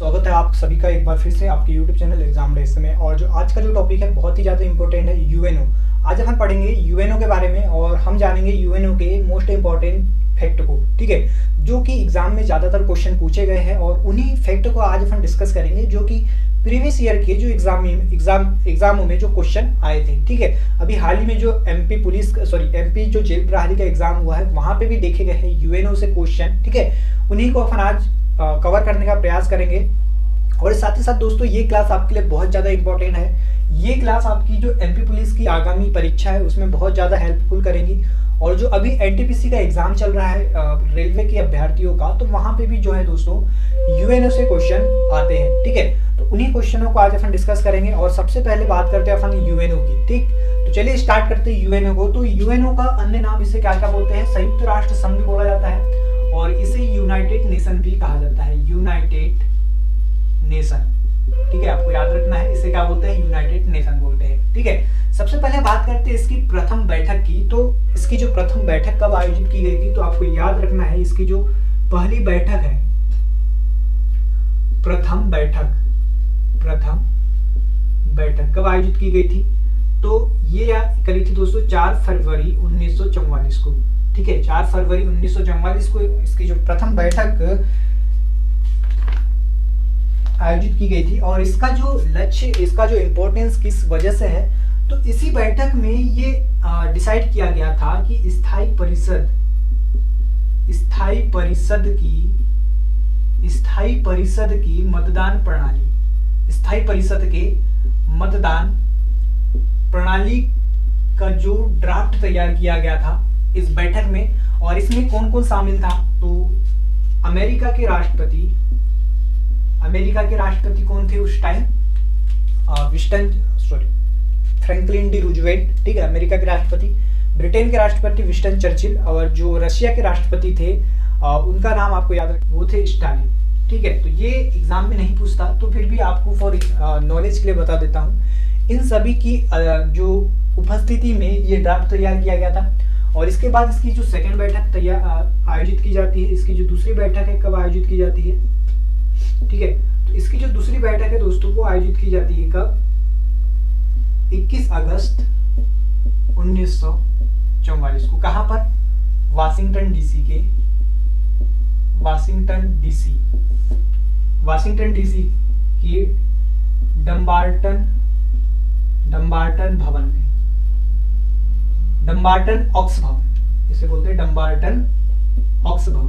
स्वागत है आप सभी का एक बार फिर से आपके YouTube चैनल एग्जाम डेस्क में। और जो आज का जो टॉपिक है बहुत ही ज़्यादा इंपॉर्टेंट है, यूएनओ। आज हम पढ़ेंगे यूएनओ के बारे में और हम जानेंगे यूएनओ के मोस्ट इंपॉर्टेंट फैक्ट को, ठीक है, जो कि एग्जाम में ज़्यादातर क्वेश्चन पूछे गए हैं और उन्हीं फैक्ट को आज हम डिस्कस करेंगे जो कि प्रीवियस ईयर के जो एग्जामों में जो क्वेश्चन आए थे। ठीक है, अभी हाल ही में जो एमपी जो जेल प्रहरी का एग्जाम हुआ है वहाँ पे भी देखे गए हैं यूएनओ से क्वेश्चन। ठीक है, उन्हीं को अपन आज कवर करने का प्रयास करेंगे। और साथ ही साथ दोस्तों ये क्लास आपके लिए बहुत ज़्यादा इंपॉर्टेंट है। ये क्लास आपकी जो एमपी पुलिस की आगामी परीक्षा है उसमें बहुत ज़्यादा हेल्पफुल करेंगी। और जो अभी एनटीपीसी का एग्जाम चल रहा है रेलवे के अभ्यर्थियों का, तो वहाँ पे भी जो है दोस्तों यूएनओ से क्वेश्चन आते हैं। ठीक है, तो उन्हीं क्वेश्चनों को आज अपन डिस्कस करेंगे। और सबसे पहले बात करते हैं अपन यूएनओ की। ठीक, तो चलिए स्टार्ट करते हैं यूएनओ को। तो यूएनओ का अन्य नाम इसे क्या क्या बोलते हैं? संयुक्त राष्ट्र संघ भी बोला जाता है और इसे यूनाइटेड नेशन भी कहा जाता है, यूनाइटेड नेशन। ठीक है, आपको याद रखना है इसे क्या बोलते हैं, यूनाइटेड नेशन बोलते हैं। ठीक है, सबसे पहले बात करते हैं इसकी प्रथम बैठक की। तो इसकी जो प्रथम बैठक कब आयोजित की गई थी, तो आपको याद रखना है इसकी जो पहली बैठक है, प्रथम बैठक कब आयोजित की गई थी, तो ये करी थी दोस्तों 4 फरवरी 1944 को। ठीक है, 4 फरवरी 1944 को इसकी जो प्रथम बैठक आयोजित की गई थी। और इसका जो लक्ष्य, इसका जो इम्पोर्टेंस किस वजह से है, तो इसी बैठक में ये डिसाइड किया गया था कि स्थायी परिषद की मतदान प्रणाली, स्थायी परिषद के मतदान प्रणाली का जो ड्राफ्ट तैयार किया गया था इस बैठक में। और इसमें कौन कौन शामिल था, तो अमेरिका के राष्ट्रपति कौन थे उस टाइम? Franklin D Roosevelt. ठीक है, अमेरिका के राष्ट्रपति। ब्रिटेन के राष्ट्रपति विंस्टन चर्चिल। और जो रशिया के राष्ट्रपति थे उनका नाम आपको याद रखना, वो थे स्टालिन। ठीक है, तो ये एग्जाम में नहीं पूछता, तो फिर भी आपको फॉर नॉलेज के लिए बता देता हूँ। इन सभी की जो उपस्थिति में ये ड्राफ्ट तैयार किया गया था। और इसके बाद इसकी जो सेकंड बैठक आयोजित की जाती है। इसकी जो दूसरी बैठक है कब आयोजित की जाती है? ठीक है, तो इसकी जो दूसरी बैठक है दोस्तों वो आयोजित की जाती है कब? 21 अगस्त 1944 को। कहां पर? वाशिंगटन डीसी की डम्बार्टन भवन में, डम्बार्टन ऑक्स भवन, इसे बोलते हैं डम्बार्टन ऑक्स भवन।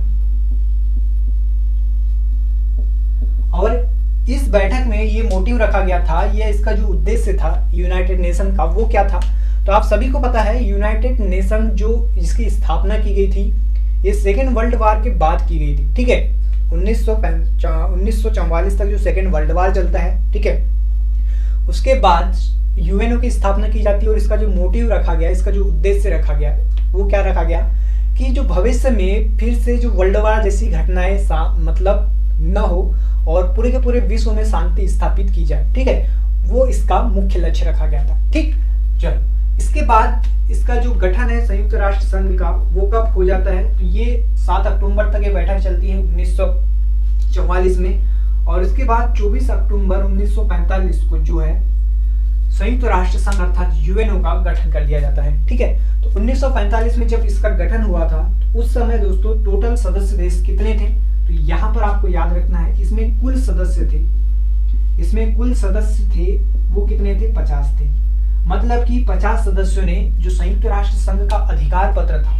और इस बैठक में ये मोटिव रखा गया था, ये इसका जो उद्देश्य था यूनाइटेड नेशन का, वो क्या था? तो आप सभी को पता है यूनाइटेड नेशन जो इसकी स्थापना की गई थी ये सेकेंड वर्ल्ड वार के बाद की गई थी। ठीक है, 1944 तक जो सेकेंड वर्ल्ड वार चलता है। ठीक है, उसके बाद यूएनओ की स्थापना की जाती है। और इसका जो मोटिव रखा गया, इसका जो उद्देश्य रखा गया, वो क्या रखा गया कि जो भविष्य में फिर से जो वर्ल्ड वार जैसी घटनाएं मतलब न हो और पूरे के पूरे विश्व में शांति स्थापित की जाए। ठीक है, वो इसका मुख्य लक्ष्य रखा गया था। ठीक, चलो इसके बाद इसका जो गठन है संयुक्त राष्ट्र संघ का, वो कब हो जाता है? तो ये 7 अक्टूबर तक ये बैठक चलती है 1944 में। और इसके बाद 24 अक्टूबर 1945 को जो है संयुक्त राष्ट्र संघ अर्थात यूएनओ का गठन कर दिया जाता है। ठीक है, तो 1945 में जब इसका गठन हुआ था तो उस समय दोस्तों टोटल सदस्य देश कितने थे? तो यहाँ पर आपको याद रखना है इसमें कुल सदस्य थे वो कितने थे? 50 थे। मतलब कि 50 सदस्यों ने जो संयुक्त राष्ट्र संघ का अधिकार पत्र था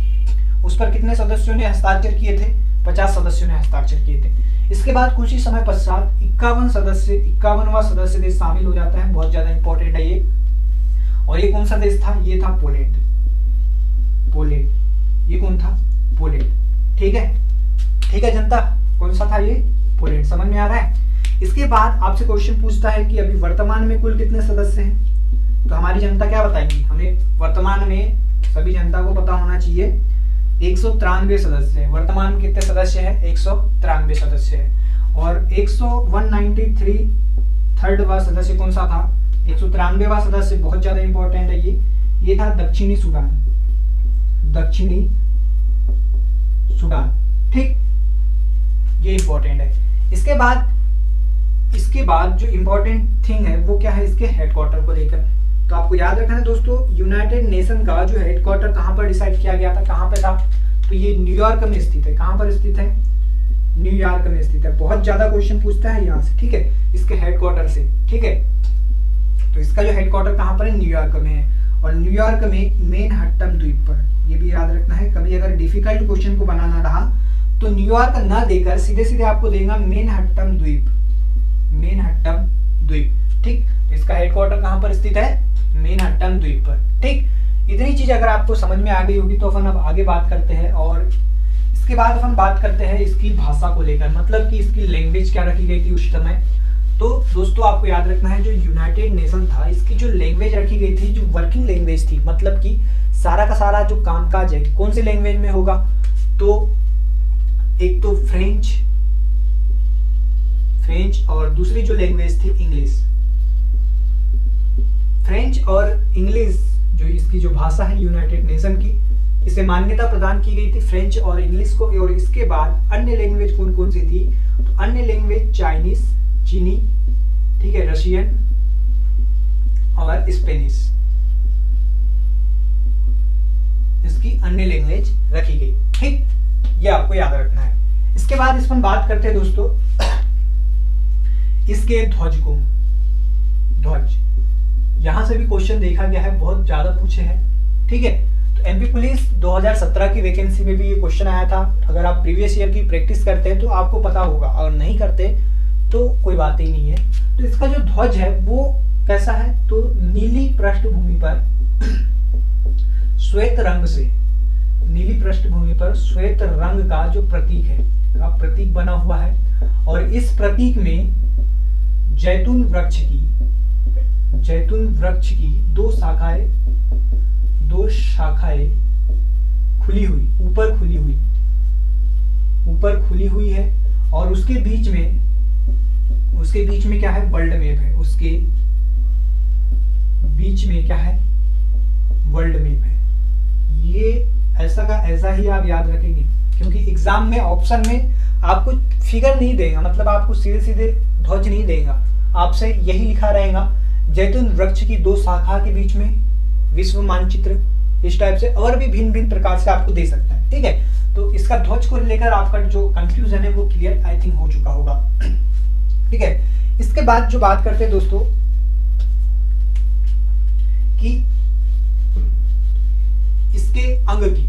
उस पर कितने सदस्यों ने हस्ताक्षर किए थे? 50 सदस्यों ने हस्ताक्षर किए थे। इसके बाद कुछ ही समय पश्चात 51वां सदस्य देश शामिल हो जाता है। बहुत ज्यादा इंपॉर्टेंट है ये। और ये कौन सा देश था? ये था पोलैंड। ये कौन था? पोलैंड। ठीक है जनता, कौन सा था ये? पोलैंड। समझ में आ रहा है? इसके बाद आपसे क्वेश्चन पूछता है कि अभी वर्तमान में कुल कितने सदस्य हैं? तो हमारी जनता क्या बताएंगी? हमें वर्तमान में सभी जनता को पता होना चाहिए 193 सदस्य है। वर्तमान में कितने सदस्य हैं? 193 सदस्य है। और 193 थर्डवा सदस्य कौन सा था? 193वां सदस्य बहुत ज्यादा इंपॉर्टेंट है ये था दक्षिणी सूडान। ठीक, ये इंपॉर्टेंट है। इसके बाद इसके बाद जो इम्पोर्टेंट थिंग है वो क्या है, इसके हेडक्वार्टर को लेकर। तो आपको याद रखना है दोस्तों, यूनाइटेड नेशन का जो हेडक्वार्टर कहाँ पर डिसाइड किया गया था, कहाँ पे था, तो ये न्यूयॉर्क में स्थित है। कहाँ पर स्थित है, न्यूयॉर्क में स्थित है। बहुत ज्यादा क्वेश्चन पूछता है यहाँ से, ठीक है, इसके हेडक्वार्टर से, ठीक है। तो इसका जो हेडक्वार्टर कहाँ पर है, न्यूयॉर्क में है, और न्यूयॉर्क में मैनहट्टन द्वीप पर। ये भी याद रखना है, कभी अगर डिफिकल्ट क्वेश्चन को बनाना रहा तो न्यूयॉर्क ना देकर सीधे सीधे आपको देगा मैनहट्टन द्वीप, मैनहट्टन द्वीप, ठीक। तो इसका हेडक्वार्टर कहाँ पर स्थित है, मैनहट्टन द्वीप पर, ठीक। इतनी चीज अगर आपको समझ में आ गई होगी तो अपन अब आगे बात करते हैं। और इसके बाद अपन बात करते हैं इसकी भाषा को लेकर, मतलब कि इसकी लैंग्वेज क्या रखी गई थी उस समय। तो दोस्तों आपको याद रखना है, जो यूनाइटेड नेशन था इसकी जो लैंग्वेज रखी गई थी, जो वर्किंग लैंग्वेज थी, मतलब कि सारा का सारा जो कामकाज है कौन सी लैंग्वेज में होगा, तो एक तो फ्रेंच और दूसरी जो लैंग्वेज थी इंग्लिश। फ्रेंच और इंग्लिश जो इसकी जो भाषा है यूनाइटेड नेशन की, इसे मान्यता प्रदान की गई थी फ्रेंच और इंग्लिश को। और इसके बाद अन्य लैंग्वेज कौन कौन सी थी, तो अन्य लैंग्वेज चाइनीज, चीनी, ठीक है, रशियन और स्पेनिश, इसकी अन्य लैंग्वेज रखी गई, ठीक। ये आपको याद रखना है। इसके बाद इस पर बात करते हैं दोस्तों इसके ध्वज को। ध्वज यहां से भी क्वेश्चन देखा गया है, बहुत ज्यादा पूछे हैं, ठीक है। तो एमपी पुलिस 2017 की वैकेंसी में भी ये क्वेश्चन आया था। अगर आप प्रीवियस ईयर की प्रैक्टिस करते हैं तो आपको पता होगा, अगर नहीं करते तो कोई बात ही नहीं है। तो इसका जो ध्वज है वो कैसा है, तो नीली पृष्ठभूमि पर श्वेत रंग से, नीली पृष्ठभूमि पर श्वेत रंग का जो प्रतीक है, का प्रतीक बना हुआ है। और इस प्रतीक में जैतून वृक्ष की दो शाखाएं खुली हुई, ऊपर खुली हुई है। और उसके बीच में क्या है, वर्ल्ड मैप है। उसके बीच में क्या है, वर्ल्ड मैप है। ये ऐसा का ऐसा ही आप याद रखेंगे, क्योंकि एग्जाम में ऑप्शन में आपको फिगर नहीं देगा, मतलब आपको सीधे सीधे ध्वज नहीं देगा, आपसे यही लिखा रहेगा जैतून वृक्ष की दो शाखा के बीच में विश्व मानचित्र, इस टाइप से। और भी भिन्न भिन्न प्रकार से आपको दे सकता है, ठीक है। तो इसका ध्वज को लेकर आपका जो कंफ्यूजन है वो क्लियर आई थिंक हो चुका होगा, ठीक है। इसके बाद जो बात करते हैं दोस्तों कि इसके अंग की,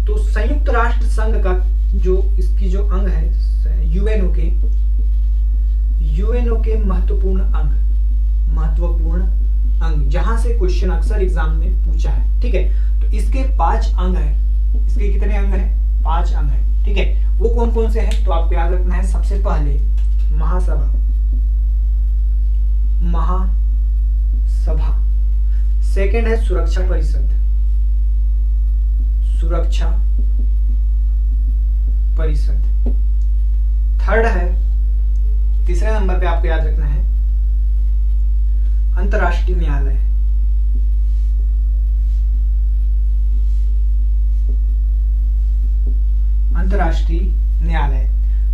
तो संयुक्त राष्ट्र संघ का जो इसकी जो अंग है, यूएनओ के महत्वपूर्ण अंग, जहां से क्वेश्चन अक्सर एग्जाम में पूछा है, ठीक है। तो इसके 5 अंग है। इसके कितने अंग है, 5 अंग है, ठीक है। वो कौन कौन से हैं, तो आपको याद रखना है। सबसे पहले महासभा, सेकंड है सुरक्षा परिषद, थर्ड है, तीसरे नंबर पे आपको याद रखना है अंतर्राष्ट्रीय न्यायालय,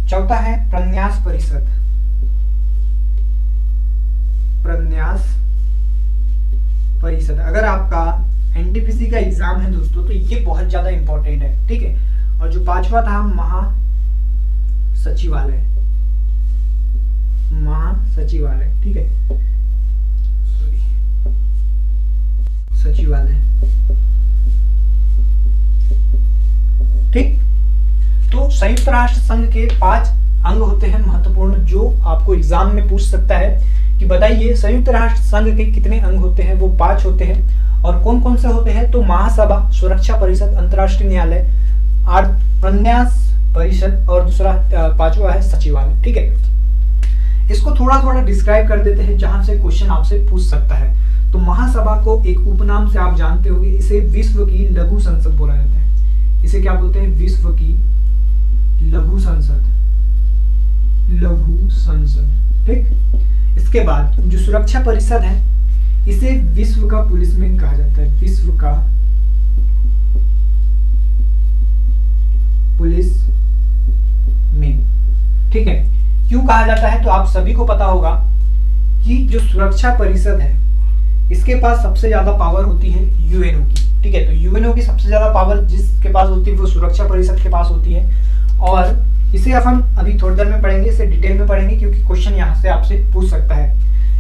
चौथा है प्रन्यास परिषद। अगर आपका एनटीपीसी का एग्जाम है दोस्तों तो ये बहुत ज्यादा इंपॉर्टेंट है, ठीक है। और जो 5वां था महासचिवालय, ठीक है, सचिवालय, ठीक। तो संयुक्त राष्ट्र संघ के 5 अंग होते हैं महत्वपूर्ण, जो आपको एग्जाम में पूछ सकता है कि बताइए संयुक्त राष्ट्र संघ के कितने अंग होते हैं। वो 5 होते हैं। और कौन कौन से होते हैं, तो महासभा, सुरक्षा परिषद, अंतर्राष्ट्रीय न्यायालय, प्रन्यास परिषद और दूसरा 5वां है सचिवालय, ठीक है। इसको थोड़ा थोड़ा डिस्क्राइब कर देते हैं जहां से क्वेश्चन आपसे पूछ सकता है। तो महासभा को एक उपनाम से आप जानते होंगे, इसे विश्व की लघु संसद बोला जाता है। इसे क्या बोलते हैं, विश्व की लघु संसद, ठीक। इसके बाद जो सुरक्षा परिषद है, इसे विश्व का पुलिसमैन कहा जाता है, विश्व का पुलिसमैन, ठीक है। क्यों कहा जाता है? तो आप सभी को पता होगा कि जो सुरक्षा परिषद है इसके पास सबसे ज्यादा पावर होती है यूएनओ की। ठीक है, तो यूएनओ की सबसे ज्यादा पावर जिसके पास होती है वो सुरक्षा परिषद के पास होती है, और इसे अब हम अभी थोड़ी देर में पढ़ेंगे, इसे डिटेल में पढ़ेंगे क्योंकि क्वेश्चन यहाँ से आपसे पूछ सकता है।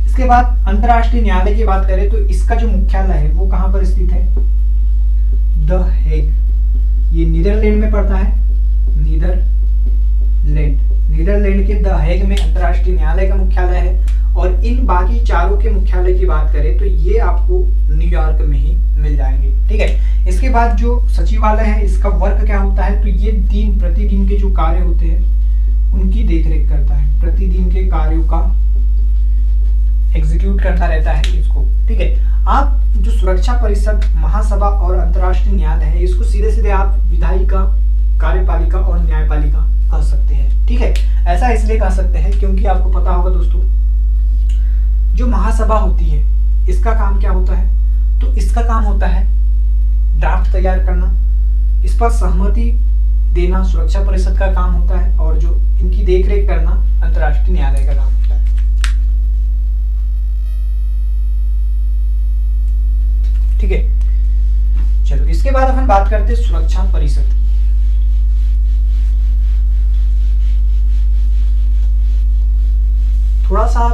इसके बाद अंतर्राष्ट्रीय न्यायालय की बात करें तो इसका जो मुख्यालय है वो कहाँ पर स्थित है? The Hague. ये नीदरलैंड में पड़ता है, नीदरलैंड के द हेग में अंतर्राष्ट्रीय न्यायालय का मुख्यालय है। और इन बाकी चारों के मुख्यालय की बात करें तो ये आपको न्यूयॉर्क में ही मिल जाएंगे। ठीक है, इसके बाद जो सचिवालय है इसका वर्क क्या होता है? तो ये प्रतिदिन के जो कार्य होते हैं उनकी देखरेख करता है, प्रतिदिन के कार्यों का एग्जीक्यूट करता रहता है इसको। ठीक है, आप जो सुरक्षा परिषद, महासभा और अंतर्राष्ट्रीय न्यायालय है इसको सीधे सीधे आप विधायिका, कार्यपालिका और न्यायपालिका कह सकते हैं। ठीक है, ऐसा इसलिए कह सकते हैं क्योंकि आपको पता होगा दोस्तों, जो महासभा होती है इसका काम क्या होता है? तो इसका काम होता है ड्राफ्ट तैयार करना, इस पर सहमति देना सुरक्षा परिषद का काम होता है, और जो इनकी देखरेख करना अंतर्राष्ट्रीय न्यायालय का काम होता है। ठीक है, चलो इसके बाद अपन बात करते हैं सुरक्षा परिषद की। थोड़ा सा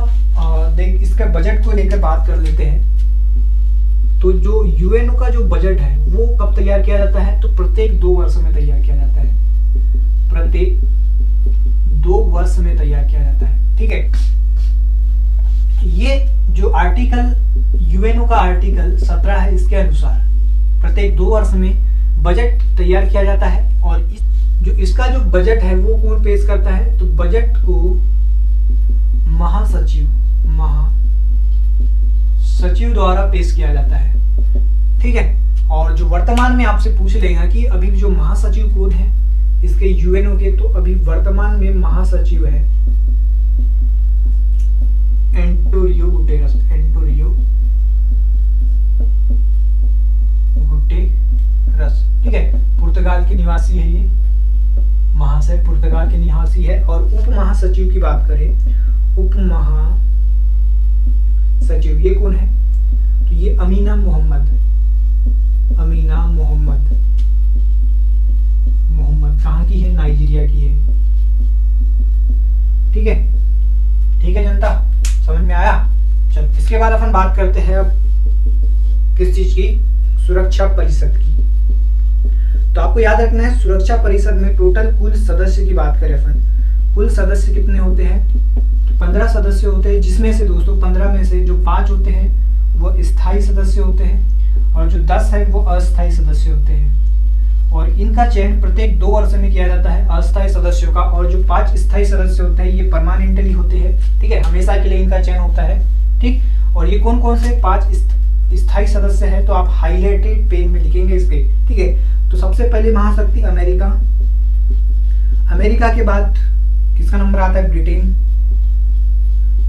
देख इसके बजट को लेकर बात कर लेते हैं। तो जो यूएनओ का जो बजट है वो कब तैयार किया जाता है? तो प्रत्येक 2 वर्ष में तैयार किया जाता है, प्रत्येक 2 वर्ष में तैयार किया जाता है। ठीक है, ये जो आर्टिकल यूएनओ का आर्टिकल 17 है इसके अनुसार प्रत्येक 2 वर्ष में बजट तैयार किया जाता है। और इसका जो बजट है वो कौन पेश करता है? तो बजट को महासचिव द्वारा पेश किया जाता है। ठीक है, और जो वर्तमान में आपसे पूछ लेगा कि अभी जो महासचिव कौन है इसके यूएनओ के, तो अभी वर्तमान में महासचिव है एंटोनियो गुटेरस। ठीक है, पुर्तगाल के निवासी है ये महाशय, पुर्तगाल के निवासी है। और उप महासचिव की बात करें, उप महासचिव ये कौन है? तो ये अमीना मोहम्मद कहाँ की है? नाइजीरिया की है। ठीक है, ठीक है जनता, समझ में आया? चलो इसके बाद अपन बात करते हैं अब किस चीज की? सुरक्षा परिषद की। तो आपको याद रखना है सुरक्षा परिषद में टोटल कुल सदस्य की बात करें अपन, कुल सदस्य कितने होते हैं? तो 15 सदस्य होते हैं, जिसमें से दोस्तों 15 में से जो 5 होते हैं वो स्थायी सदस्य होते हैं, और जो 10 है वो अस्थायी सदस्य होते हैं। और इनका चयन प्रत्येक 2 वर्ष में किया जाता है अस्थायी सदस्यों का, और जो 5 स्थायी सदस्य होते हैं ये परमानेंटली होते हैं। ठीक है, हमेशा के लिए इनका चयन होता है। ठीक, और ये कौन कौन से 5 स्थायी सदस्य हैं? तो आप हाईलाइटेड पेन में लिखेंगे इसके। ठीक है, तो सबसे पहले महाशक्ति अमेरिका, अमेरिका के बाद किसका नंबर आता है?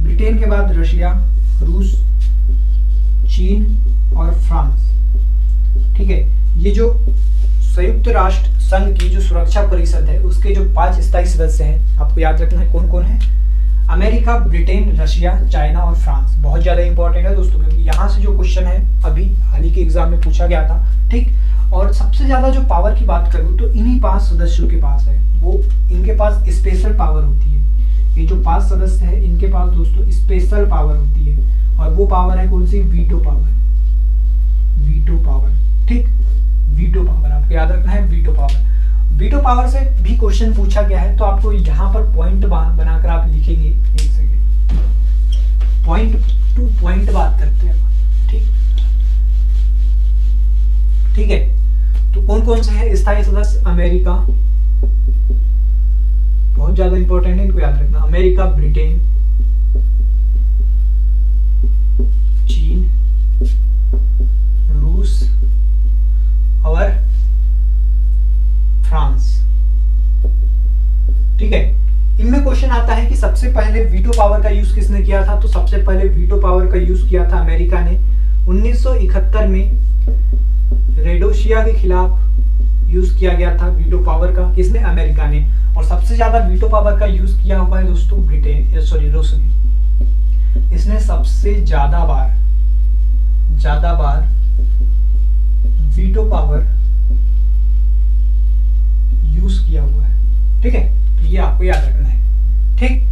ब्रिटेन के बाद रशिया, रूस, चीन और फ्रांस। ठीक है, ये जो संयुक्त राष्ट्र संघ की जो सुरक्षा परिषद है उसके जो 5 स्थायी सदस्य हैं आपको याद रखना है कौन कौन है? अमेरिका, ब्रिटेन, रशिया, चाइना और फ्रांस। बहुत ज्यादा इंपॉर्टेंट है दोस्तों, क्योंकि यहाँ से जो क्वेश्चन है अभी हाल ही के एग्जाम में पूछा गया था। ठीक, और सबसे ज्यादा जो पावर की बात करूँ तो इन्हीं 5 सदस्यों के पास है, वो इनके पास स्पेशल पावर होती है। ये जो 5 सदस्य है इनके पास दोस्तों स्पेशल पावर होती है, और वो पावर है कौन सी? Veto power. ठीक, वीटो पावर आपको याद रखना है, वीटो पावर से भी क्वेश्चन पूछा गया है। तो आपको यहाँ पर पॉइंट बनाकर आप लिखेंगे। एक सेकेंड, पॉइंट टू पॉइंट बात करते हैं। ठीक है, तो कौन कौन से है स्थायी सदस्य? अमेरिका, बहुत ज्यादा इंपॉर्टेंट है, इनको याद रखना। अमेरिका, ब्रिटेन, चीन, रूस और फ्रांस। ठीक है, इनमें क्वेश्चन आता है कि सबसे पहले वीटो पावर का यूज किसने किया था? तो सबसे पहले वीटो पावर का यूज किया था अमेरिका ने 1971 में रेडोशिया के खिलाफ यूज किया गया था वीटो पावर का। किसने? अमेरिका ने। और सबसे ज़्यादा वीटो पावर का यूज़ किया हुआ है दोस्तों रूस ने। इसने सबसे ज़्यादा बार वीटो पावर यूज किया हुआ है। ठीक है, तो ये आपको याद रखना है। ठीक,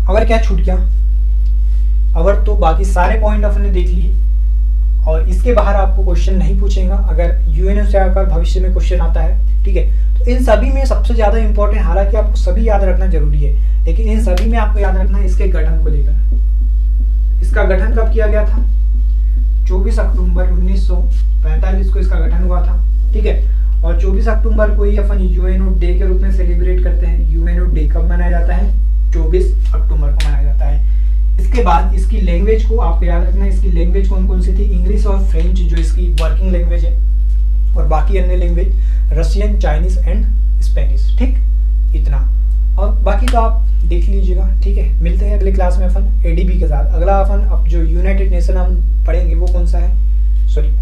अगर क्या छूट गया, अगर तो बाकी सारे पॉइंट अपने देख लिए और इसके बाहर आपको क्वेश्चन नहीं पूछेगा अगर यूएनओ से आकर भविष्य में क्वेश्चन आता है। ठीक है, तो इन सभी में सबसे ज्यादा इंपॉर्टेंट, हालांकि आपको सभी याद रखना जरूरी है, लेकिन इन सभी में आपको याद रखना है इसके गठन को लेकर। इसका गठन कब किया गया था? 24 अक्टूबर 1945 को इसका गठन हुआ था। ठीक है, और 24 अक्टूबर को ही अपन यूएनओ डे के रूप में सेलिब्रेट करते हैं। यूएनओ डे कब मनाया जाता है? 24 अक्टूबर को मनाया जाता है। इसके बाद इसकी लैंग्वेज को आपको याद रखना है, इसकी लैंग्वेज कौन कौन सी थी? इंग्लिश और फ्रेंच जो इसकी वर्किंग लैंग्वेज है, और बाकी अन्य language Russian, Chinese and Spanish. ठीक, इतना, और बाकी तो आप देख लीजिएगा। ठीक है, मिलते हैं अगले क्लास में अपन एडीबी के साथ। अगला अपन अब जो यूनाइटेड नेशन हम पढ़ेंगे वो कौन सा है,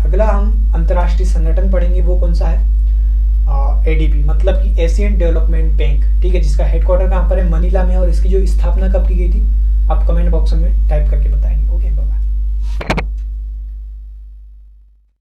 अगला हम अंतर्राष्ट्रीय संगठन पढ़ेंगे वो कौन सा है? एडीबी, मतलब कि एशियन डेवलपमेंट बैंक। ठीक है, जिसका हेडक्वार्टर कहाँ पर है? मनीला में, और इसकी जो स्थापना कब की गई थी आप कमेंट बॉक्स में टाइप करके बताएंगे। Okay, bye bye.